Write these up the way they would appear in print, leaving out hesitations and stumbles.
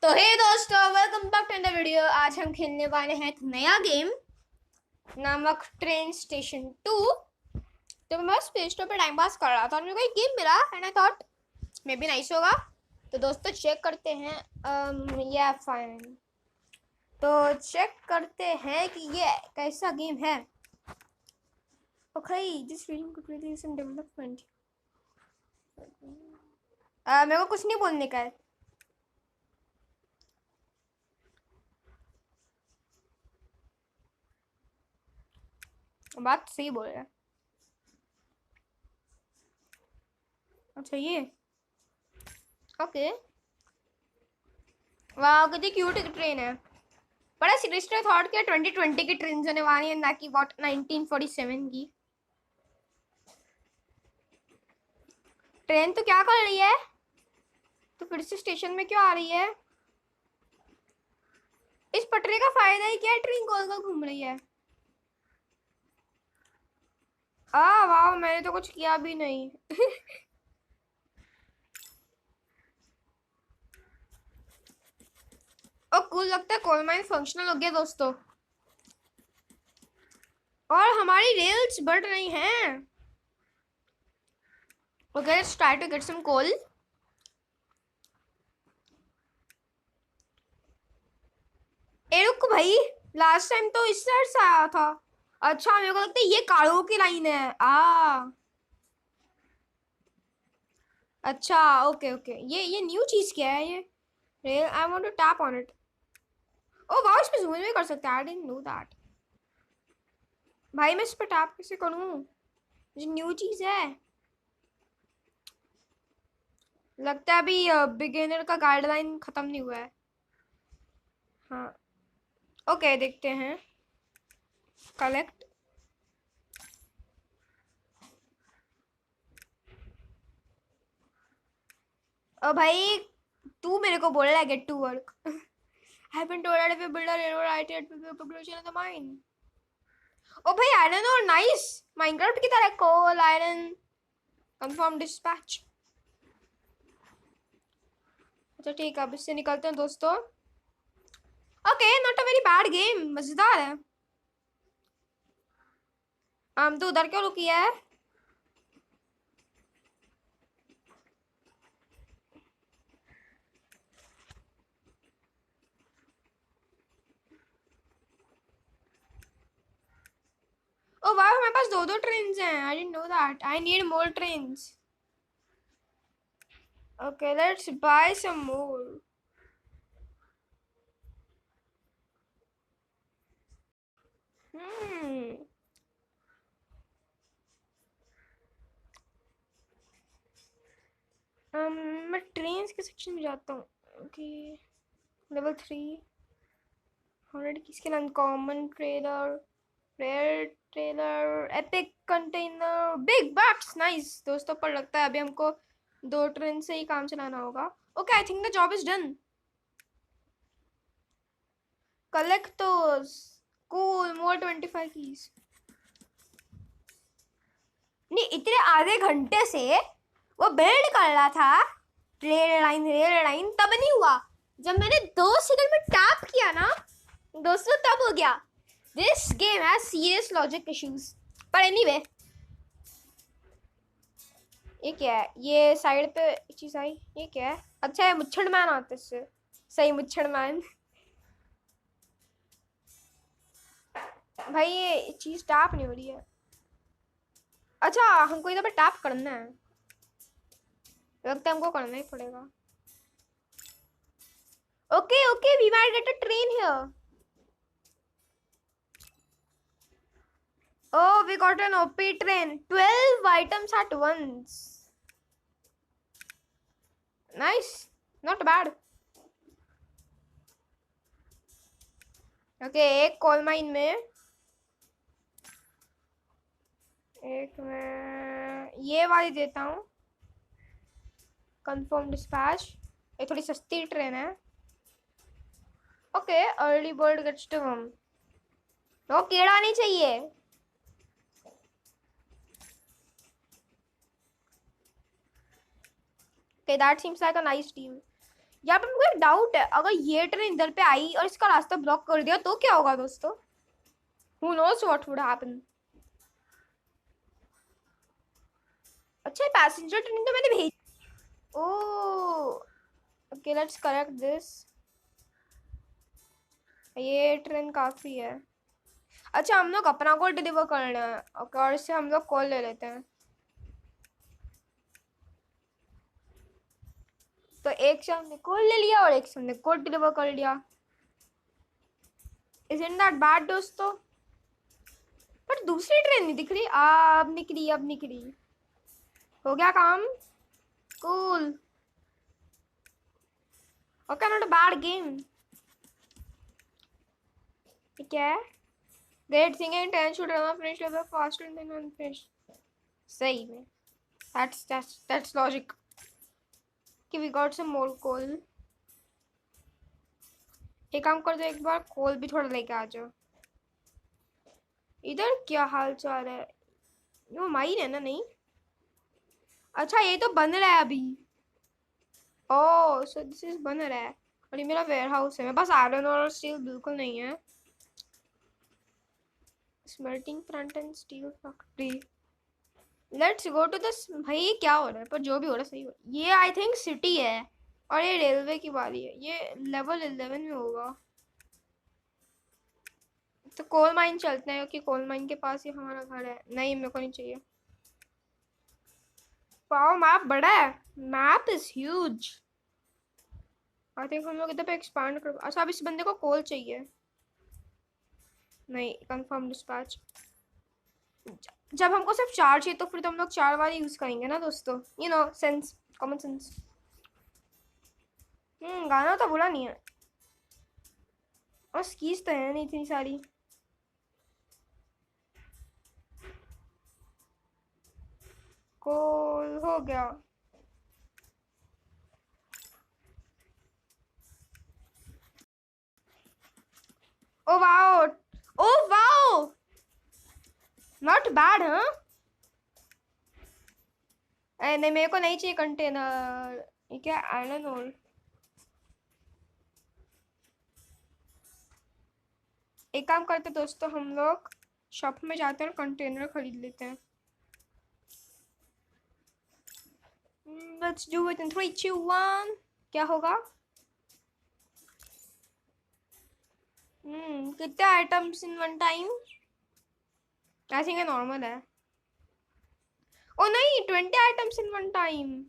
तो हे दोस्तों, welcome back to the video. आज हम खेलने वाले हैं एक नया गेम नामक ट्रेन स्टेशन 2। तो मैं बस प्ले स्टोर पे टाइम पास कर रहा था और मेरे को एक गेम मिला and I thought may be nice होगा। तो दोस्तों चेक करते हैं। या फाइन, तो चेक करते हैं कि ये कैसा गेम है। Okay, this reading could really some development. मेरे को कुछ नहीं बोलने का है। बात सही बोल रहा है। अच्छा ये ओके, वाह कितनी क्यूट ट्रेन है। बड़ा सीरियसली थॉट किया 2020 की ट्रेन होने वाली है, ना कि वॉट 1947 की ट्रेन। तो क्या कर रही है? तो फिर से स्टेशन में क्यों आ रही है? इस पटरी का फायदा ही क्या है? ट्रेन गोल गोल घूम रही है। वाह, मैंने तो कुछ किया भी नहीं। और कूल लगता है। कोल माइन फंक्शनल हो गया दोस्तों, और हमारी रेल्स बढ़ रही हैं। Okay, let's try to get some coal. ए रुक भाई, लास्ट टाइम तो इस साइड से आया था। अच्छा, मेरे को लगता है ये कारों की लाइन है। अच्छा ओके ओके, ये न्यू चीज क्या है ये? Rail, I want to tap on it. Oh wow, इस पे जूम भी कर सकते हैं। I didn't know that. भाई मैं इस पे टैप कैसे करूं? ये न्यू चीज है। लगता है अभी बिगिनर का गाइडलाइन खत्म नहीं हुआ है। हाँ ओके, देखते हैं। कलेक्ट। ओ भाई, तू मेरे को बोल रहा है get to work. I have been told that if you build a railroad IT, it will be a population in the mine. ओ भाई, आयरन और नाइस माइनक्राफ्ट की तरह। कोल आयरन कंफर्म डिस्पैच। अच्छा ठीक है, अब इससे निकलते हैं दोस्तों। Okay, not a very bad game, मजेदार है। तो उधर क्यों रुकी है? ओ वाह, हमारे पास दो दो ट्रेन्स हैं। I didn't know that. I need more trains. Okay, let's buy some more. Hmm मैं ट्रेन्स के सेक्शन में जाता हूँ। ओके, लेवल 3 100 की skin, uncommon trailer, rare trailer, epic container, big bucks. Nice दोस्तों, पर लगता है अभी हमको दो ट्रेन से ही काम चलाना होगा। Okay, I think the job is done. Collect those. Cool, more 25 keys. नहीं, इतने आधे घंटे से वो बिल्ड कर रहा था रेल लाइन, तब नहीं हुआ। जब मैंने 2 सेकंड में टैप किया ना दोस्तों, तब हो गया। This game has serious logic issues. पर एनीवे, ये क्या है? ये साइड पे चीज आई, ये क्या है? अच्छा है, मुच्छड़ मैन आते इससे। सही, मुच्छड़ मैन। भाई ये चीज टैप नहीं हो रही है। अच्छा, हमको इधर पे टैप करना है। लगता है हमको करना ही पड़ेगा। Okay okay, we might get a train here. Oh, we got an OP train. 12 items at once. Nice. Not bad. Okay, एक कोल माइन में, एक मैं ये वाली देता हूँ। Confirm dispatch. ये थोड़ी सस्ती ट्रेन है। Okay, early bird gets to home. वो कीड़ा नहीं चाहिए। Okay, that seems like a nice deal. यहाँ पे मुझे डाउट है, अगर ये ट्रेन इधर पे आई और इसका रास्ता ब्लॉक कर दिया तो क्या होगा दोस्तों? Who knows what would happen? अच्छा, पैसेंजर ट्रेन तो मैंने भेज। ओह, ओके, लेट्स करेक्ट दिस। ये ट्रेन काफी है। अच्छा, हम लोग अपना कॉल डिलीवर करना है। ओके, और इससे हम लोग कॉल ले लेते हैं। तो एक से हमने कॉल ले लिया और एक से हमने कोड डिलीवर कर लिया। Isn't that bad दोस्तों? पर दूसरी ट्रेन नहीं दिख रही। अब निकली, अब निकली। हो गया काम। Cool. Okay, not a bad game. क्या है? Great singing 10 should run off finish level faster than unfinished। सही में। That's logic। कि we got some more coal। एक काम कर दो, एक बार कोल भी थोड़ा लेके आ जाओ। इधर क्या हाल चाल है? वो माइन है ना? नहीं, अच्छा ये तो बन रहा है अभी। ओह, सो दिस इज बन रहा है और ये मेरा वेयर हाउस है। मेरे पास आयरन और स्टील बिल्कुल नहीं है। Smelting plant and steel factory. Let's go to this. भाई ये क्या हो रहा है? पर जो भी हो रहा है सही हो। ये आई थिंक सिटी है और ये रेलवे की बारी है। ये लेवल 11 में होगा। तो कोल माइन चलते हैं क्योंकि कोल माइन के पास ही हमारा घर है। नहीं, मेरे को नहीं चाहिए। वाओ, मैप बड़ा है। Map is huge. I think हम लोग इधर पे एक्सपांड कर। अच्छा, अब इस बंदे को कोल चाहिए। नहीं, कंफर्म डिस्पैच। जब हमको सिर्फ 4 चाहिए तो फिर तो हम लोग 4 वाले यूज करेंगे ना दोस्तों। You know, sense, common sense. गाना तो बुरा नहीं है और स्कीज तो है नहीं इतनी सारी। कोल हो गया। Oh wow, oh wow, not bad. हाँ, नहीं, मेरे को नहीं चाहिए कंटेनर। ये क्या? Iron ore. एक काम करते दोस्तों, हम लोग शॉप में जाते हैं और कंटेनर खरीद लेते हैं। Let's do it in 3 2 1। क्या होगा? कितने items in one time? I think normal है। ओ नहीं, 20 आइटम्स इन वन टाइम।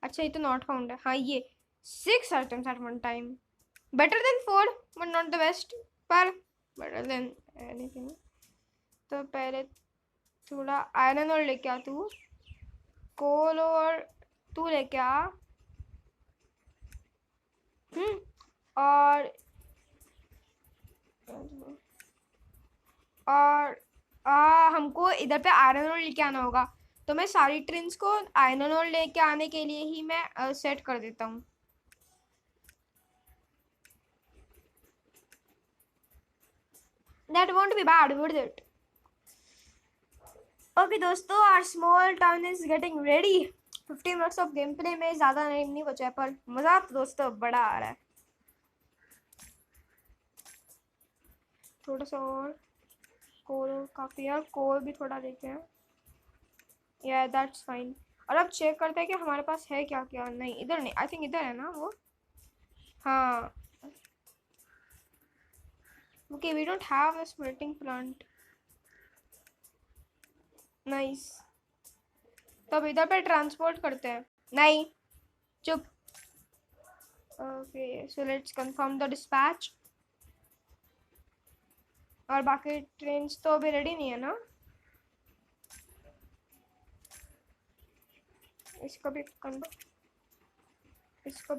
अच्छा, ये तो नॉट फाउंड है। हाँ, ये 6 items eight one time. Better than 4 but not the best, पर बेटर देन एनीथिंग। तो पहले थोड़ा आयरन और लेके आ तू। कोल और तू लेके आ। और हमको इधर पे आयरन और लेके आना होगा। तो मैं सारी ट्रेन्स को आयरन और लेके आने के लिए ही मैं सेट कर देता हूँ। That won't be bad, would it? Okay दोस्तों, our small town is getting ready। 15 minutes of gameplay में ज़्यादा नहीं बचा है, पर मज़ा तो दोस्तों बड़ा आ रहा है। थोड़ा सा और कोल काफ़ी है, कोल भी थोड़ा लेते हैं। या दैट्स फाइन। और अब चेक करते हैं कि हमारे पास है क्या क्या। नहीं, इधर नहीं, आई थिंक इधर है ना वो। हाँ, okay, we don't have a smelting plant. Nice. तो अब इधर पे ट्रांसपोर्ट करते हैं। नहीं, चुप। Okay, so let's confirm the dispatch. और बाकी ट्रेन्स तो अभी रेडी नहीं है ना? इसको भी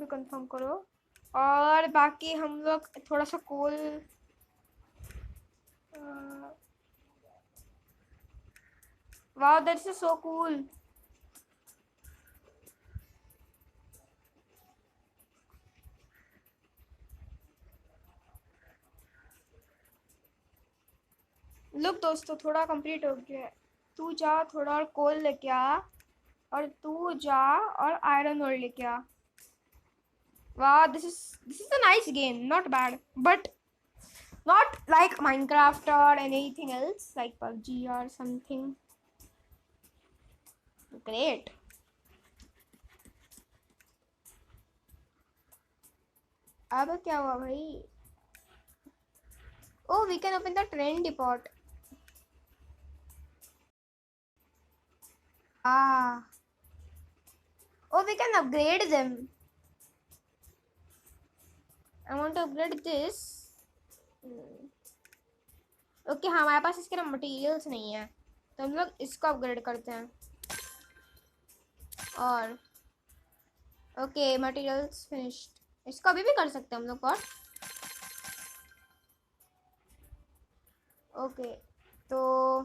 कंफर्म करो। और बाकी हम लोग थोड़ा सा coal. Wow, that's so cool. Look दोस्तों, थोड़ा कंप्लीट हो गया। तू जा थोड़ा और कोल लेके आ, और तू जा और आयरन ओर लेके आ। Wow, this is a nice game. Not bad, but not like Minecraft or anything else like PUBG or something. Great. अब क्या हुआ भाई? Oh, we can open the train depot. Ah. Oh, we can upgrade them. I want to upgrade this. Okay हाँ, हमारे पास इसके ना materials नहीं है, तो हम लोग इसको अपग्रेड करते हैं। और ओके, मटेरियल्स फिनिश्ड। इसको अभी भी कर सकते हैं हम लोग। और ओके, तो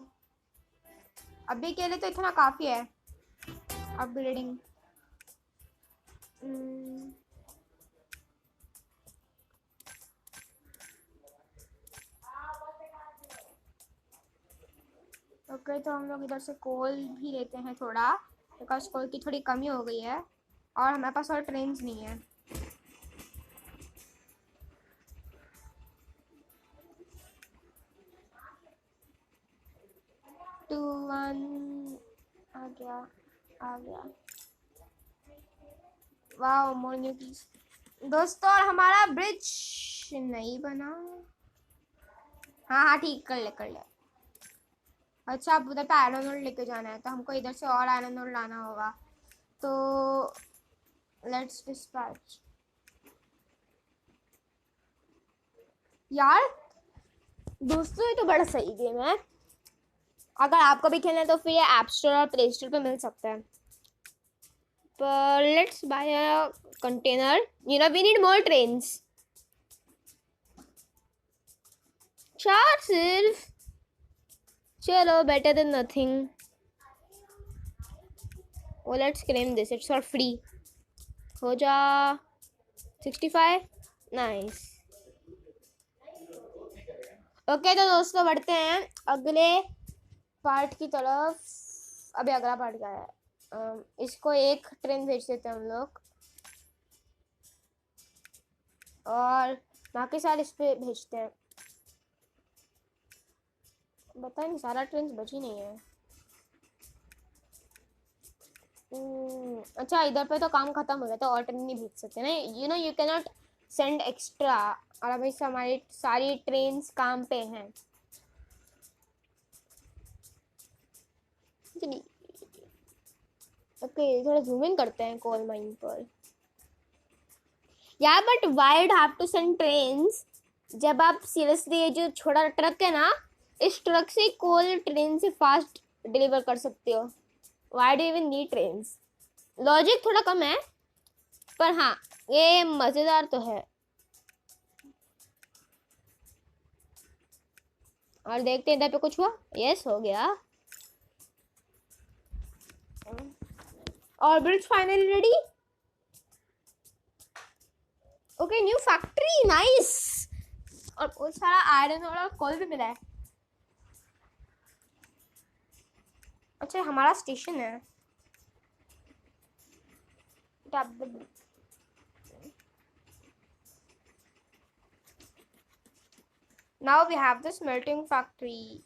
अभी के लिए तो इतना काफ़ी है अपग्रेडिंग। ओके, तो हम लोग इधर से कोल भी लेते हैं थोड़ा, बिकॉज कोल की थोड़ी कमी हो गई है और हमारे पास और ट्रेन्स नहीं है। 2 1 आ गया, आ गया। वाह, मोर न्यू कीज। दोस्तों, और हमारा ब्रिज नहीं बना। हाँ हाँ, ठीक, कर ले कर ले। अच्छा, अब उधर पे आयरन ओर लेके जाना है, तो हमको इधर से और आयरन ओर लाना होगा। तो लेट्स डिस्पैच। यार दोस्तों, ये तो बड़ा सही गेम है। अगर आपको भी खेलना है तो फिर ये ऐप स्टोर और प्ले स्टोर पे मिल सकता है। पर let's buy a container, we need more trains. 4 सिर्फ, चलो, better than nothing. Oh, let's claim this. It's for free. हो जा 65। नाइस। ओके, तो दोस्तों बढ़ते हैं अगले पार्ट की तरफ। अभी अगला पार्ट क्या है? इसको एक ट्रेन भेज देते हैं हम लोग, और बाकी सारे इस पे भेजते हैं। पता नहीं, सारा ट्रेन बची नहीं है। अच्छा, इधर पे तो काम खत्म हो गया, तो और ट्रेन नहीं भेज सकते ना। You can not send extra. और अभी हमारी सारी ट्रेन काम पे हैं। ओके, थोड़ा जूम इन करते हैं कोल माइन पर। यार but why do have to send trains? जब आप सीरियसली ये जो छोटा ट्रक है ना, इस ट्रक से कोल ट्रेन से फास्ट डिलीवर कर सकते हो। Why do even need trains? Logic थोड़ा कम है, पर हाँ, ये मजेदार तो है। और देखते हैं इधर पे कुछ हुआ। यस, हो गया। और bridge finally ready. Okay, new factory, nice. और बहुत सारा आयरन और कोल भी मिला है। अच्छा, हमारा स्टेशन है। Now we have the smelting factory.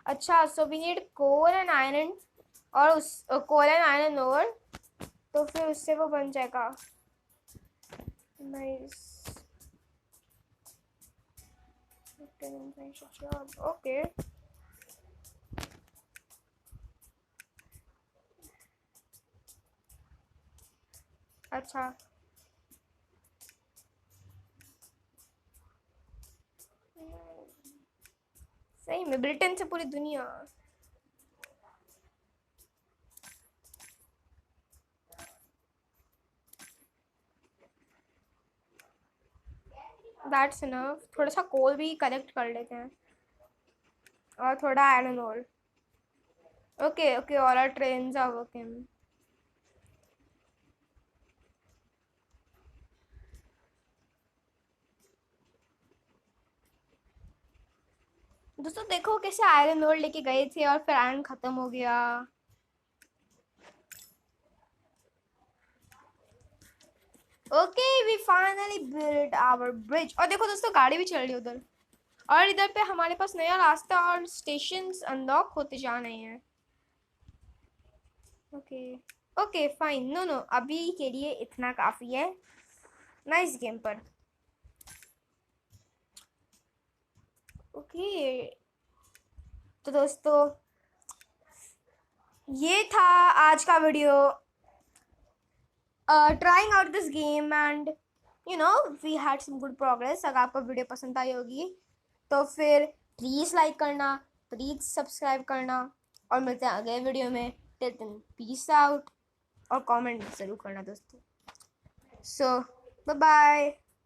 अच्छा, so we need coal and iron, और उस coal and iron ore, तो फिर उससे वो बन जाएगा। Nice. Okay. अच्छा, सही में ब्रिटेन से पूरी दुनिया। That's enough. थोड़ा सा कोल भी कलेक्ट कर लेते हैं, और थोड़ा iron ore. Okay okay, all our trains are working. दोस्तों देखो कैसे आयरन ओर लेके गए थे और फिर आयरन खत्म हो गया। Okay we finally build our bridge. और देखो दोस्तों गाड़ी भी चल रही है उधर, और इधर पे हमारे पास नया रास्ता और स्टेशंस अनलॉक होते जा रहे हैं। Okay okay fine, no no अभी के लिए इतना काफी है। नाइस गेम पर। ओके तो दोस्तों ये था आज का video, trying out this game and you know we had some good progress. अगर आपको वीडियो पसंद आई होगी तो फिर प्लीज़ लाइक करना, प्लीज़ सब्सक्राइब करना, और मिलते हैं अगले वीडियो में। टिल देन पीस आउट, और कमेंट ज़रूर करना दोस्तों। So bye bye.